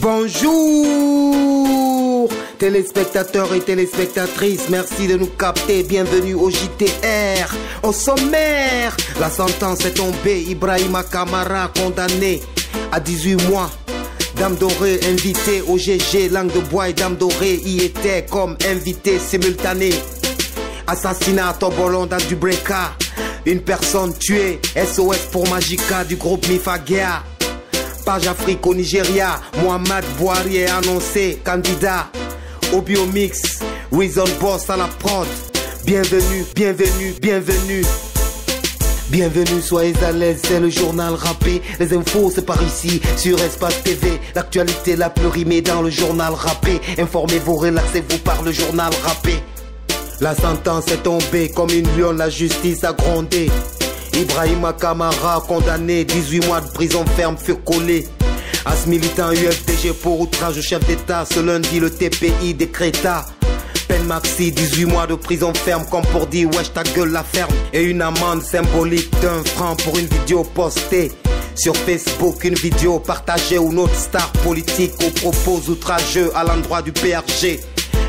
Bonjour téléspectateurs et téléspectatrices, merci de nous capter, bienvenue au JTR. Au sommaire, la sentence est tombée, Ibrahima Kamara condamné à 18 mois. Dame Dorée invitée au GG, Langue de Bois et Dame Dorée y était comme invité simultané. Assassinat Tobolon dans du Breka, une personne tuée, SOS pour Magica du groupe Mifagea. Page Afrique au Nigeria, Mohamed Bouhari est annoncé candidat au Biomix, Wizon Boss à la prod. Bienvenue, bienvenue, bienvenue. Bienvenue, soyez à l'aise, c'est le journal rappé. Les infos c'est par ici, sur Espace TV. L'actualité la plus rimée dans le journal rappé. Informez-vous, relaxez-vous par le journal rappé. La sentence est tombée comme une lionne, la justice a grondé. Ibrahima Kamara condamné, 18 mois de prison ferme furent collés. À ce militant UFDG pour outrage au chef d'État, ce lundi le TPI décréta peine maxi, 18 mois de prison ferme comme pour dire wesh ta gueule la ferme. Et une amende symbolique d'1 franc pour une vidéo postée sur Facebook, une vidéo partagée où notre star politique aux propos outrageux à l'endroit du PRG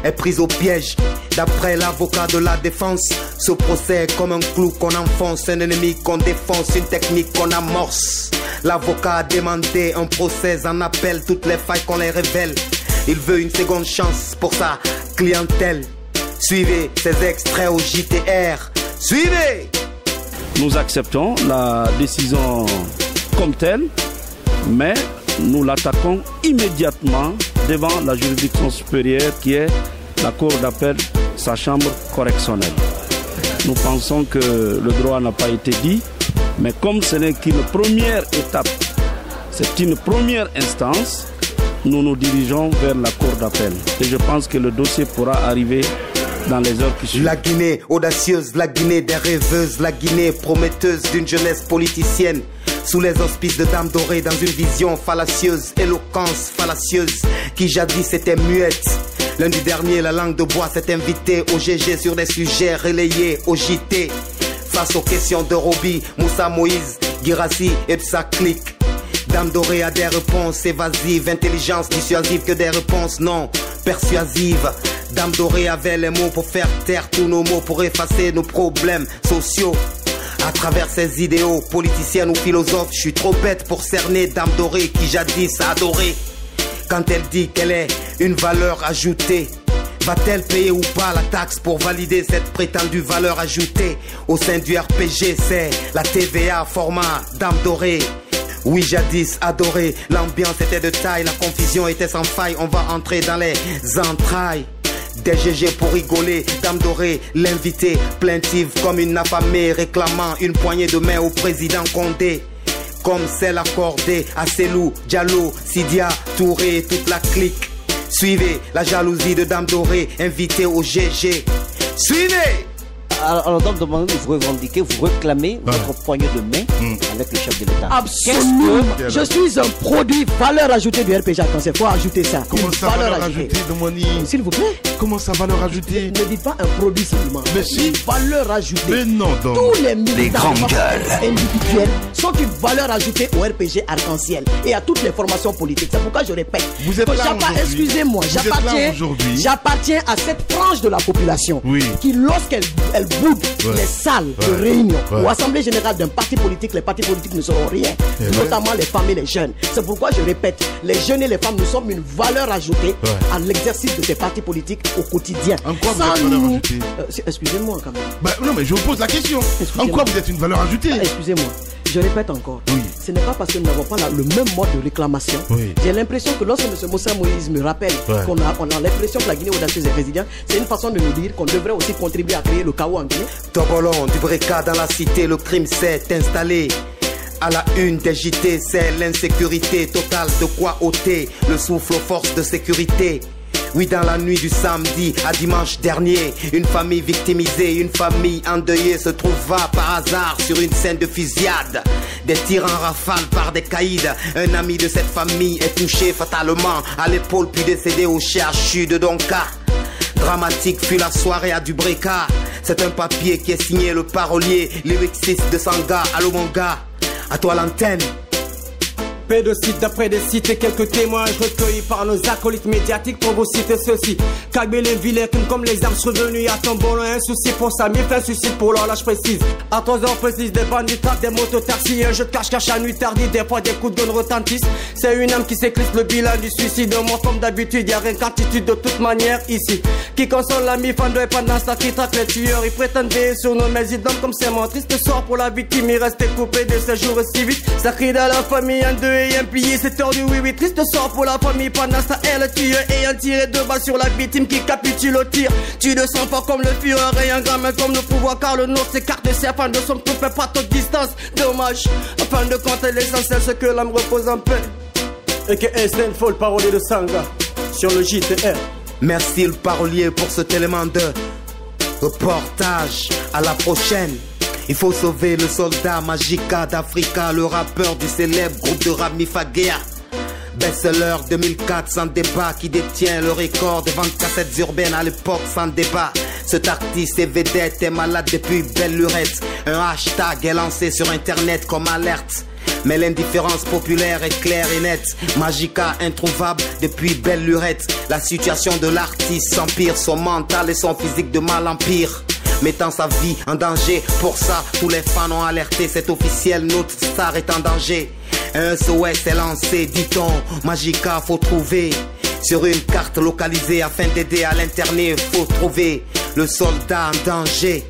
est prise au piège. D'après l'avocat de la défense, ce procès est comme un clou qu'on enfonce, un ennemi qu'on défonce, une technique qu'on amorce. L'avocat a demandé un procès en appel, toutes les failles qu'on les révèle. Il veut une seconde chance pour sa clientèle. Suivez ces extraits au JTR. Suivez! Nous acceptons la décision comme telle, mais nous l'attaquons immédiatement devant la juridiction supérieure qui est la cour d'appel, sa chambre correctionnelle. Nous pensons que le droit n'a pas été dit, mais comme ce n'est qu'une première étape, c'est une première instance, nous nous dirigeons vers la cour d'appel. Et je pense que le dossier pourra arriver dans les heures qui suivent. La Guinée audacieuse, la Guinée des rêveuses, la Guinée prometteuse d'une jeunesse politicienne. Sous les auspices de Dame Dorée dans une vision fallacieuse, éloquence fallacieuse qui jadis était muette. Lundi dernier, la Langue de Bois s'est invitée au GG sur des sujets relayés au JT. Face aux questions de Roby, Moussa Moïse, Guirassi et de sa clique. Dame Dorée a des réponses évasives, intelligence dissuasive que des réponses non persuasives. Dame Dorée avait les mots pour faire taire tous nos mots, pour effacer nos problèmes sociaux. À travers ses idéaux, politicienne ou philosophe, je suis trop bête pour cerner Dame Dorée qui jadis a adoré. Quand elle dit qu'elle est une valeur ajoutée, va-t-elle payer ou pas la taxe pour valider cette prétendue valeur ajoutée? Au sein du RPG, c'est la TVA format Dame Dorée. Oui, jadis adoré, l'ambiance était de taille, la confusion était sans faille. On va entrer dans les entrailles des GG pour rigoler. Dame Dorée, l'invité, plaintive comme une affamée, réclamant une poignée de main au président Condé, comme celle accordée à Selou, Diallo, Sidia, Touré et toute la clique. Suivez la jalousie de Dame Dorée, invitée au GG. Suivez! Alors donc, vous revendiquez, vous réclamez votre poignée de main avec le chef de l'État. Absolument. Je suis un produit valeur ajoutée du RPG Arc-en-Ciel. Il faut ajouter ça. Comment ça, valeur ajoutée de Moni? S'il vous plaît. Comment ça, valeur ajoutée? Ne dites pas un produit simplement. Mais si. Une valeur ajoutée. Mais non, donc. Tous les militants gueules individuels sont une valeur ajoutée au RPG Arc-en-Ciel et à toutes les formations politiques. C'est pourquoi je répète. Vous êtes là excusez-moi, j'appartiens à cette frange de la population qui, lorsqu'elle boude les salles de réunion ou assemblée générale d'un parti politique, les partis politiques ne seront rien, notamment les femmes et les jeunes. C'est pourquoi je répète, les jeunes et les femmes, nous sommes une valeur ajoutée à l'exercice de ces partis politiques au quotidien. En quoi vous êtes une valeur ajoutée? Excusez-moi quand même. Non mais je vous pose la question. En quoi vous êtes une valeur ajoutée? Excusez-moi. Je répète encore, ce n'est pas parce que nous n'avons pas le même mode de réclamation. J'ai l'impression que lorsque M. Moussa Moïse me rappelle qu'on a l'impression que la Guinée audacieuse est résilient, c'est une façon de nous dire qu'on devrait aussi contribuer à créer le chaos en Guinée. Tobolon, du Breka dans la cité, le crime s'est installé. À la une des JT, c'est l'insécurité totale, de quoi ôter le souffle aux forces de sécurité. Oui, dans la nuit du samedi à dimanche dernier, une famille victimisée, une famille endeuillée se trouva par hasard sur une scène de fusillade. Des tirs en rafale par des caïds. Un ami de cette famille est touché fatalement à l'épaule puis décédé au CHU de Donka. Dramatique fut la soirée à du Breka. C'est un papier qui est signé le parolier, lyriciste de Sanga. Allô mon gars, à toi l'antenne. Paix de sites d'après des sites et quelques témoignages recueillis par nos acolytes médiatiques pour vous citer ceci. Kagbélé, Villers, comme les armes revenues à ton bon un souci pour ça, mille un suicide pour l'heure, là je précise. À 3 heures précises, des bandits tapent, des mototaxis, un jeu de cache-cache à nuit tardie, des fois des coups de gun retentissent. C'est une âme qui s'éclisse, le bilan du suicide. Moi comme d'habitude, y'a rien qu'attitude de toute manière ici. Qui console l'ami, fan de pendant ça qui traque les tueurs. Ils prétendent veiller sur nos mais ils dorment comme c'est mon triste sort pour la victime. Il reste coupé de ses jours si vite. Ça crie dans la famille, un deux et un pillé. C'est heure du oui, triste sort pour la famille. Pendant ça, elle tue et un tiré de balle sur la victime qui capitule au tir. Tu ne sens pas comme le Führer et un gamin comme le pouvoir car le nôtre s'écarte de ses afin de son couple pas trop de distance. Dommage, afin de compter l'essentiel, c'est que l'âme repose en paix. Et que c'est une folle parolier de Sanga sur le JTR. Merci le parolier pour cet élément de reportage. À la prochaine. Il faut sauver le soldat Magica d'Africa, le rappeur du célèbre groupe de rap Mifagea. Best-seller 2004 sans débat, qui détient le record de ventes cassettes urbaines à l'époque sans débat. Cet artiste et vedette est malade depuis belle lurette. Un hashtag est lancé sur internet comme alerte. Mais l'indifférence populaire est claire et nette. Magica introuvable depuis belle lurette. La situation de l'artiste s'empire, son mental et son physique de mal en pire, mettant sa vie en danger. Pour ça, tous les fans ont alerté. C'est officiel, notre star est en danger. Un SOS est lancé, dit-on. Magica faut trouver sur une carte localisée afin d'aider à l'interner. Faut trouver le soldat en danger.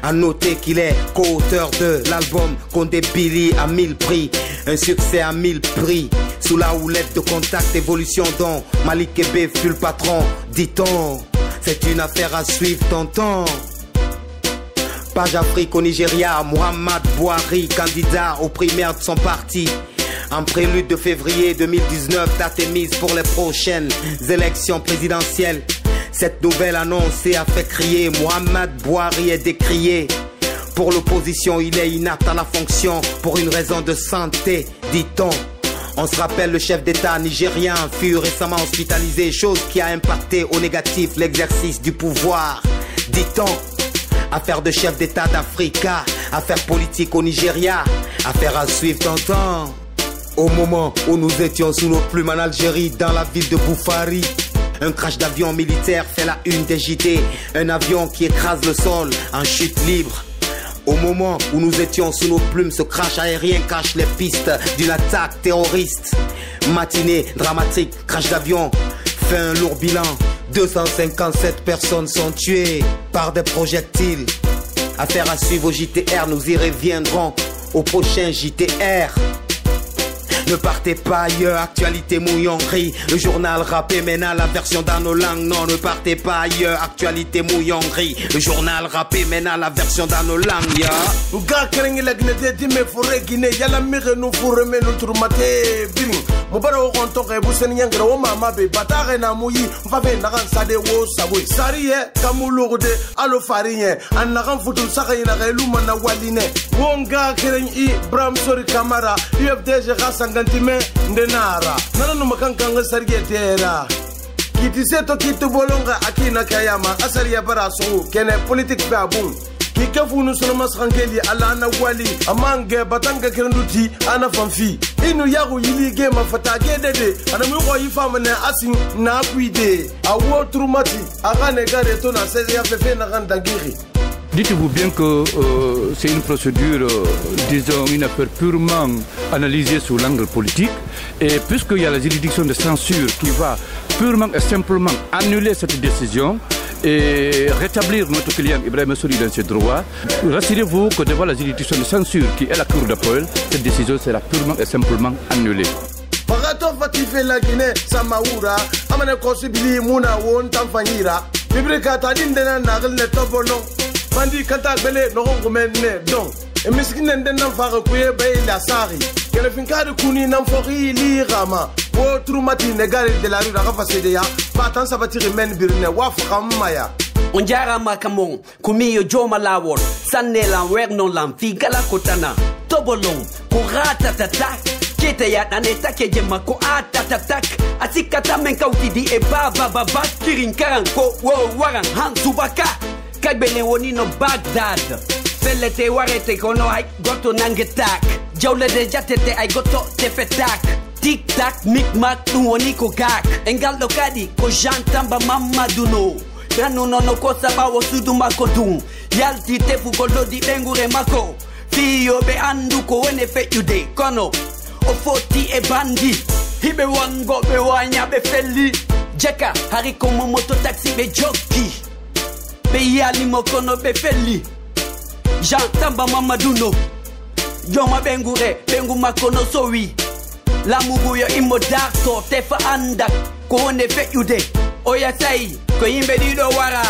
À noter qu'il est co-auteur de l'album Condé Billy à 1000 prix. Un succès à 1000 prix. Sous la houlette de Contact Évolution dont Malik Kébé fut le patron, dit-on. C'est une affaire à suivre, tonton. Page Afrique au Nigeria, Muhammad Buhari, candidat aux primaires de son parti. En prélude de février 2019, date est mise pour les prochaines élections présidentielles. Cette nouvelle annoncée a fait crier, Muhammad Buhari est décrié. Pour l'opposition, il est inapte à la fonction pour une raison de santé, dit-on. On se rappelle, le chef d'État nigérien fut récemment hospitalisé, chose qui a impacté au négatif l'exercice du pouvoir, dit-on. Affaire de chef d'État d'Africa, affaire politique au Nigeria, affaire à suivre, tonton. Au moment où nous étions sous nos plumes en Algérie, dans la ville de Boufari, un crash d'avion militaire fait la une des JT. Un avion qui écrase le sol en chute libre. Au moment où nous étions sous nos plumes, ce crash aérien cache les pistes d'une attaque terroriste. Matinée dramatique, crash d'avion fait un lourd bilan. 257 personnes sont tuées par des projectiles. Affaire à suivre au JTR, nous y reviendrons au prochain JTR. Ne partez pas ailleurs, actualité mouillonnerie. Le journal rappé maintenant la version dans nos langues. Non, ne partez pas ailleurs, actualité mouillonnerie. Le journal rappé maintenant la version dans nos langues, ya. Nga kerengi la gnete dime fure Guinée. Yala mire nous fure me nous tourmate bing. Mubara o konto ke buseni yangra o mama be batare na muyi. Mfabe nagan sade wo sabwe. Sariye kamulurde alo farinye. An nagan futul saka ina gailu mana waline. Wonga kerengi Bram Sori Kamara. UFDG Rasanga Ngantime ndenara nana no makankanga sargetera kiti seto kiti bolonga akina kayama asariya baraso kene politique babun kikafu no sono masrankeli ala na wali amange batanga kiranduti ana fanfi inu yago yili ge mafata gedede ana mu ko yifama ne asin na kuide awo trumati agane gare to na seze ya fefe na gandangiri. Dites-vous bien que c'est une procédure, disons, une affaire purement analysée sous l'angle politique. Et puisqu'il y a la juridiction de censure qui va purement et simplement annuler cette décision et rétablir notre client Ibrahima Sory dans ses droits, rassurez-vous que devant la juridiction de censure qui est la cour d'appel, cette décision sera purement et simplement annulée. Bagato fatife la Guinée, Samaoura, amane kosibili muna won tamfanyira. Bibrika tadindena nagal ne tobono. Bandi kata bele no ngomene don. E miskine ndena fara kuye bay la sari. Kele finkade kuni nam fori li rama. O trumati negari de la rue da rafasede ya. Patan sabatiri men birne wa famaya. Onjara makamon, kumiyo joma lawol. Sanela wernon lam figala kotana. Tobolon, kurata tatak. Kete ya naneta keje mako atatatak. Asikata menka utidi e baba kirin karanko wo waran han subaka. Kagbele woni no Baghdad. Felete warete kono hai goto nangetak. Jawle de jatete ay goto te fetak. Tic tac, mic mac, nous on y kokak. Engal lokadi, ko jantamba mamaduno. Nanu no ko saba wo sudu makodun. Yalti te fu kolodi bengure mako. Fiyo be andu ko wene fe yude. Kono, o foti e bandi. Hibe wango be wanya be feli. Jeka, hariko moto taxi be jockey. Be yali mokono be feli. Jantamba mamaduno. Joma bengure, bengu makono sowi. La muguyo imodato tefa anda kone fe yude oya say ko yimbe dido wara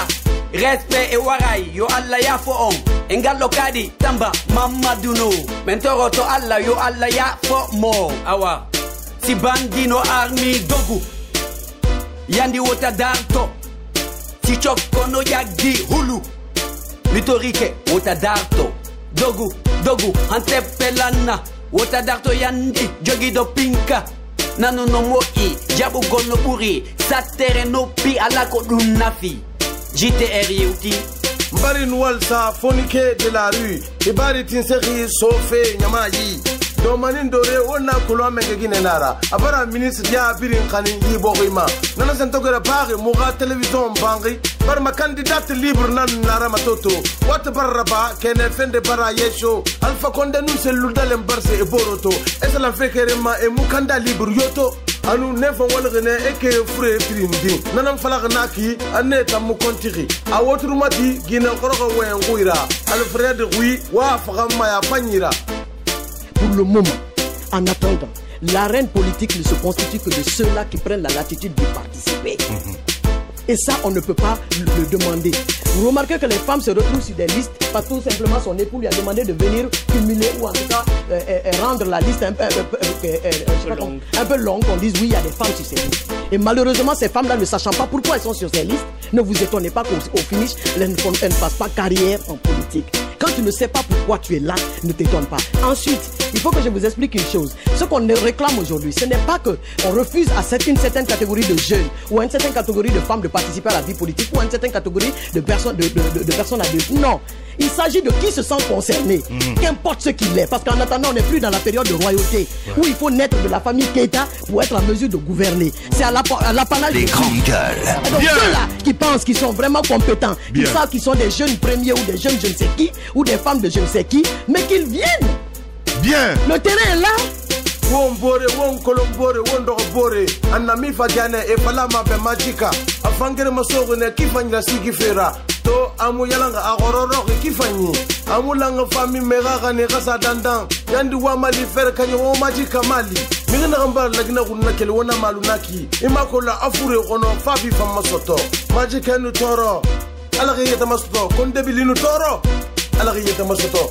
respect e waray yo alla ya fo on engalo kadi tamba mamaduno mentoro to alla yo alla ya fo mo awa si bandino army dogu yandi wota darto si chokono yagdi hulu mitorike wota darto dogu antepelana wota darto yandi jogi do pinka nanu no moi jabu gono buri satere no pi ala ko dunafi JTR yuti mbari nwalsa fonike de la rue ibari tinseri sofe nyamayi do manin dore wona kulo menge gine nara abara ministre ya birin khani yi bogima nana sentogere pare muga television bangi bar ma candidat libre nan nara matoto wat baraba kene fende bara yesho alfa konde nu selu dalem barse e boroto esala fekere ma e mukanda libre yoto anu nefo walgene eke fure trindi nanam falagna ki aneta mu kontiri a wotru mati gina korogo wen guira alfred wi wa fagama ya panyira. Pour le moment, en attendant, l'arène politique ne se constitue que de ceux-là qui prennent la latitude de participer. Et ça, on ne peut pas le demander. Vous remarquez que les femmes se retrouvent sur des listes parce que tout simplement son époux lui a demandé de venir cumuler ou en tout cas rendre la liste un peu longue, qu'on dise oui, il y a des femmes sur ces listes. Et malheureusement, ces femmes-là, ne sachant pas pourquoi elles sont sur ces listes, ne vous étonnez pas qu'au finish, elles ne fassent pas carrière en politique. Quand tu ne sais pas pourquoi tu es là, ne t'étonne pas. Ensuite, il faut que je vous explique une chose. Ce qu'on réclame aujourd'hui, ce n'est pas qu'on refuse à une certaine catégorie de jeunes ou à une certaine catégorie de femmes de participer à la vie politique ou à une certaine catégorie de personnes adultes. Non. Il s'agit de qui se sent concerné, qu'importe ce qu'il est. Parce qu'en attendant, on n'est plus dans la période de royauté où il faut naître de la famille Keita pour être en mesure de gouverner. C'est à l'apanage des grandes gueules. Donc ceux-là qui pensent qu'ils sont vraiment compétents, qui savent qu'ils sont des jeunes premiers ou des jeunes je ne sais qui, ou des femmes de je ne sais qui, mais qu'ils viennent. Bien. Le terrain est là. Won bore won kolombore won do bore anami fajane e falama be magika afangere masogo ne kifanya sigi fera to amu yalanga agororo kifanyi amu langa fami mega ne kasa dandan yandi wa mali fer kanyo o magika mali migina gamba lagina kunna kele wona malunaki imakola afure ono fabi famma soto magika nu toro alagi yeta masoto konde bilinu toro alagi yeta masoto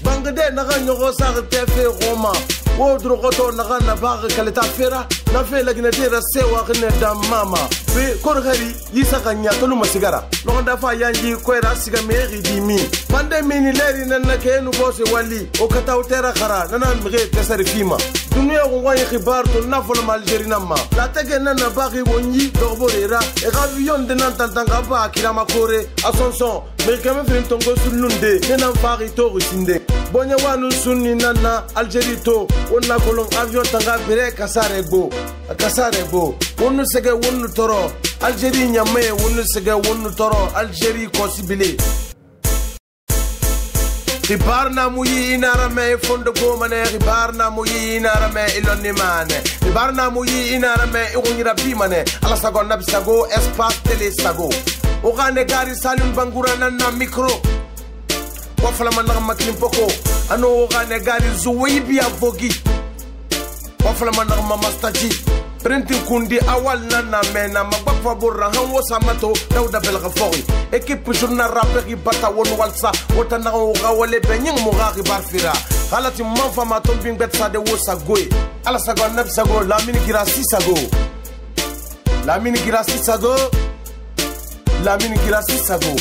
bangade naga nyogo sa tefe roma wo drogoto naga na baga kaleta fera na fe lagina dera sewa gine da mama be korgari yisa ganya tolu masigara no da fa yanji koira siga meri dimi mande mini leri nan na kenu bose wali o kata utera khara nana mire tesari fima dunia ko wayi khibar to na folo malgeri namma la tege nan na bagi wonyi dorborera e avion de nan tantanga ba kirama kore asonson me kame fin tongo sununde nan fari to rusinde bonya wanu sunni nana Algérie to onna kolon avion tanga bere kasare bo wonu sege wonu toro Algérie nyame wonu sege wonu toro Algérie kosibile ribarna muyi inarame fondo gomane ribarna muyi inarame ilonni mane ribarna muyi inarame igunira bimane ala sago nabi sago espace télé sago ogane gari salun bangura na micro wafala manaka maklim poko ano ogane gari zuwibi avogi wafala manaka mamastaji printing kundi awal nana mena magbakwa borra han wosa mato dawda belga fori équipe journal rappeur bata won walsa wota na ga wale benying mo ga barfira halati manfa ma tombing bet sa de wosa goy ala sago nab sago la mini girasi sago la mini girasi sago